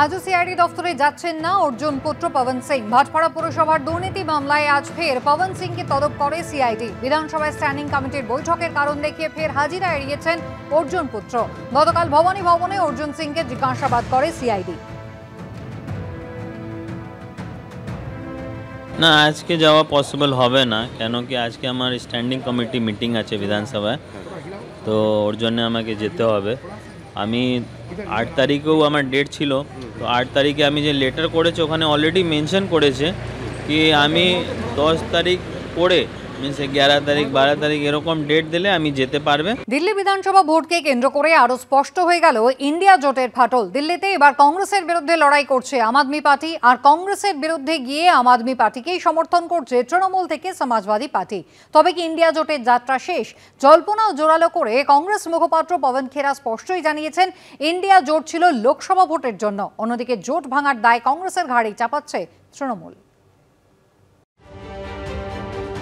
আজও সিআইডি দফতরে যাচ্ছেন না অর্জুন পুত্র পবন সিং। ভাটপাড়া পুরসভার দুর্নীতি মামলায় আজ ফের পবন সিংকে তলব করে সিআইডি। বিধানসভায় স্ট্যান্ডিং কমিটির বৈঠকের কারণ দেখিয়ে ফের হাজিরা এড়িয়েছেন অর্জুন পুত্র। গতকাল ভবানী ভবনে অর্জুন সিংকে জিজ্ঞাসাবাদ করে সিআইডি। না, আজকে যাওয়া পসিবল হবে না, কেন কি আজকে আমার স্ট্যান্ডিং কমিটি মিটিং আছে বিধানসভায়, তো ওর জন্য আমাকে যেতে হবে। আমি 8 তারিখেও আমার ডেট ছিল, তো 8 তারিখে আমি যে লেটার করেছি ওখানে অলরেডি মেনশন করেছে কি আমি 10 তারিখ পরে মিনস 11 তারিখ 12 তারিখ এরকম ডেট দিলে আমি যেতে পারবে। দিল্লি বিধানসভা ভোটকে কেন্দ্র করে আরো স্পষ্ট হয়ে গেল ইন্ডিয়া জোটের ফাটল। দিল্লিতে এবার কংগ্রেসের বিরুদ্ধে লড়াই করছে আম আদমি পার্টি, আর কংগ্রেসের বিরুদ্ধে গিয়ে আম আদমি পার্টিকেই সমর্থন করছে তৃণমূল থেকে সমাজবাদী পার্টি। তবে কি ইন্ডিয়া জোটের যাত্রা শেষ? জল্পনা জোরালো করে কংগ্রেস মুখপাত্র পবন খেরা স্পষ্টই জানিয়েছেন ইন্ডিয়া জোট ছিল লোকসভা ভোটের জন্য। অন্যদিকে জোট ভাঙার দায় কংগ্রেসের ঘাড়েই চাপাচ্ছে তৃণমূল।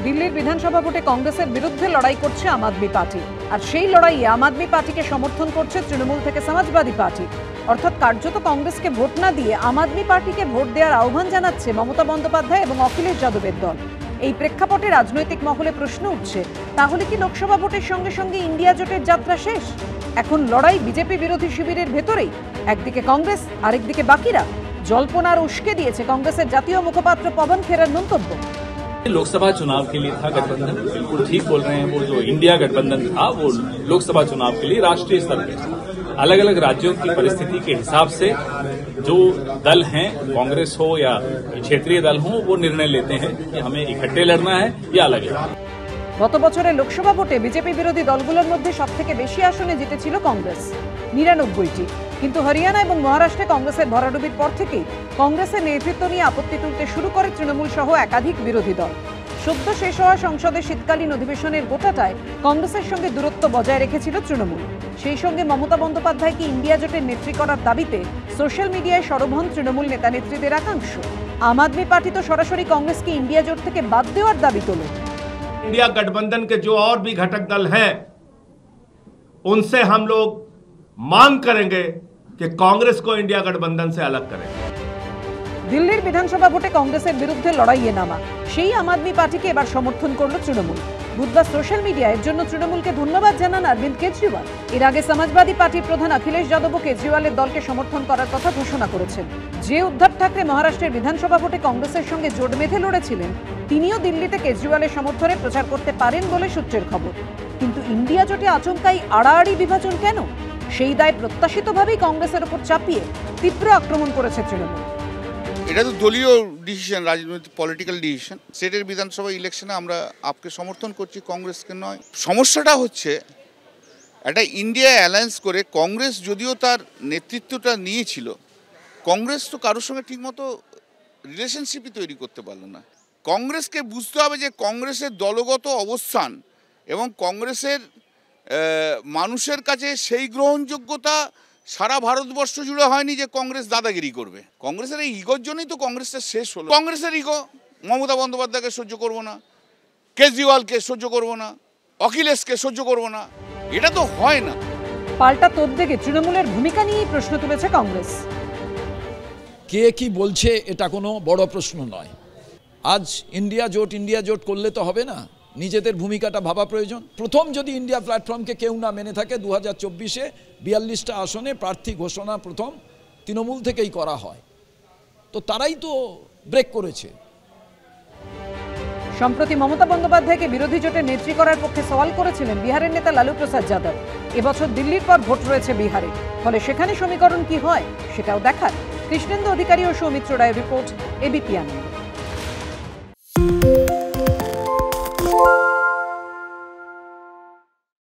দিল্লির বিধানসভা ভোটে কংগ্রেসের বিরুদ্ধে লড়াই করছে আম আদমি পার্টি, আর সেই লড়াইয়ে আম আদমি পার্টিকে সমর্থন করছে তৃণমূল থেকে সমাজবাদী পার্টি। অর্থাৎ কার্যত কংগ্রেসকে ভোট না দিয়ে আম আদমি পার্টিকে ভোট দেওয়ার আহ্বান জানাচ্ছে মমতা বন্দ্যোপাধ্যায় এবং অখিলেশ যাদবের দল। এই প্রেক্ষাপটে রাজনৈতিক মহলে প্রশ্ন উঠছে, তাহলে কি লোকসভা ভোটের সঙ্গে সঙ্গে ইন্ডিয়া জোটের যাত্রা শেষ? এখন লড়াই বিজেপি বিরোধী শিবিরের ভেতরেই, একদিকে কংগ্রেস আরেকদিকে বাকিরা। জল্পনার উস্কে দিয়েছে কংগ্রেসের জাতীয় মুখপাত্র পবন খেরার মন্তব্য। लोकसभा चुनाव के लिए था गठबंधन, बिल्कुल ठीक बोल रहे हैं। वो जो इंडिया गठबंधन था वो लोकसभा चुनाव के लिए राष्ट्रीय स्तर पे अलग अलग राज्यों की परिस्थिति के हिसाब से जो दल हैं, कांग्रेस हो या क्षेत्रीय दल हो, वो निर्णय लेते हैं कि हमें इकट्ठे लड़ना है या अलग लड़ना है। গত বছরের লোকসভা ভোটে বিজেপি বিরোধী দলগুলোর মধ্যে সবথেকে বেশি আসনে জিতেছিল কংগ্রেস, 99টি। কিন্তু হরিয়ানা এবং মহারাষ্ট্রে কংগ্রেসের ভরাডুবির পর থেকেই কংগ্রেসের নেতৃত্ব নিয়ে আপত্তি তুলতে শুরু করে তৃণমূল সহ একাধিক বিরোধী দল। সদ্য শেষ হওয়া সংসদের শীতকালীন অধিবেশনের গোটাটায় কংগ্রেসের সঙ্গে দূরত্ব বজায় রেখেছিল তৃণমূল। সেই সঙ্গে মমতা বন্দ্যোপাধ্যায়কে ইন্ডিয়া জোটের নেত্রী করার দাবিতে সোশ্যাল মিডিয়ায় সরব হন তৃণমূল নেতা নেত্রীদের একাংশ। আম আদমি পার্টি তো সরাসরি কংগ্রেসকে ইন্ডিয়া জোট থেকে বাদ দেওয়ার দাবি তোলে। इंडिया गठबंधन के जो और भी घटक दल हैं, उनसे हम लोग मांग करेंगे कि कांग्रेस को इंडिया गठबंधन से अलग करें। দিল্লির বিধানসভা ভোটে কংগ্রেসের বিরুদ্ধে লড়াইয়ে নামা সেই আম আদমি পার্টিকে এবার সমর্থন করল তৃণমূল। বুধবার সোশ্যাল মিডিয়ায় এর জন্য তৃণমূলকে ধন্যবাদ জানান অরবিন্দ কেজরিওয়াল। এর আগে সমাজবাদী পার্টির প্রধান অখিলেশ যাদবও কেজরিওয়ালের দলকে সমর্থন করার কথা ঘোষণা করেছেন। যে উদ্ধব ঠাকরে মহারাষ্ট্রের বিধানসভা ভোটে কংগ্রেসের সঙ্গে জোট বেঁধে লড়েছিলেন, তিনিও দিল্লিতে কেজরিওয়ালের সমর্থনে প্রচার করতে পারেন বলে সূত্রের খবর। কিন্তু ইন্ডিয়া জোটে আচমকাই আড়াআড়ি বিভাজন কেন? সেই দায় প্রত্যাশিতভাবেই কংগ্রেসের উপর চাপিয়ে তীব্র আক্রমণ করেছে তৃণমূল। এটা তো দলীয় ডিসিশন, রাজনৈতিক পলিটিক্যাল ডিসিশন। স্টেটের বিধানসভা ইলেকশনে আমরা আপকে সমর্থন করছি, কংগ্রেসকে নয়। সমস্যাটা হচ্ছে একটা ইন্ডিয়া অ্যালায়েন্স করে কংগ্রেস যদিও তার নেতৃত্বটা নিয়েছিল, কংগ্রেস তো কারোর সঙ্গে ঠিকমতো রিলেশনশিপই তৈরি করতে পারলো না। কংগ্রেসকে বুঝতে হবে যে কংগ্রেসের দলগত অবস্থান এবং কংগ্রেসের মানুষের কাছে সেই গ্রহণযোগ্যতা সারা ভারতবর্ষ জুড়ে হয়নি যে কংগ্রেস দাদাগিরি করবে। কংগ্রেসের এই ইগোর জন্যই তো কংগ্রেসটা শেষ হলো। কংগ্রেসের ইগো, মমতা বন্দ্যোপাধ্যায়কে সহ্য করব না, কেজরিওয়ালকে সহ্য করব না, অখিলেশকে সহ্য করব না, এটা তো হয় না। পাল্টা তোপদেগে তৃণমূলের ভূমিকা নিয়েই প্রশ্ন তুলেছে কংগ্রেস। কে কি বলছে এটা কোনো বড় প্রশ্ন নয়। আজ ইন্ডিয়া জোট করলে তো হবে না, নিজেদের ভূমিকাটা ভাবা প্রয়োজন। প্রথম যদি ইন্ডিয়া প্ল্যাটফর্মকে কেউ না মেনে থাকে, 2024-এ 42টা আসনে প্রার্থী ঘোষণা প্রথম তৃণমূল থেকেই করা হয়, তো তারাই তো ব্রেক করেছে। সম্প্রতি মমতা বন্দ্যোপাধ্যায়কে বিরোধী জোটের নেত্রী করার পক্ষে সওয়াল করেছিলেন বিহারের নেতা লালু প্রসাদ যাদব। এবছর দিল্লির পর ভোট রয়েছে বিহারে, ফলে সেখানে সমীকরণ কি হয় সেটাও দেখার। কৃষ্ণেন্দু অধিকারী ও সৌমিত্র রায়ের রিপোর্ট, এবিপি আনন্দ।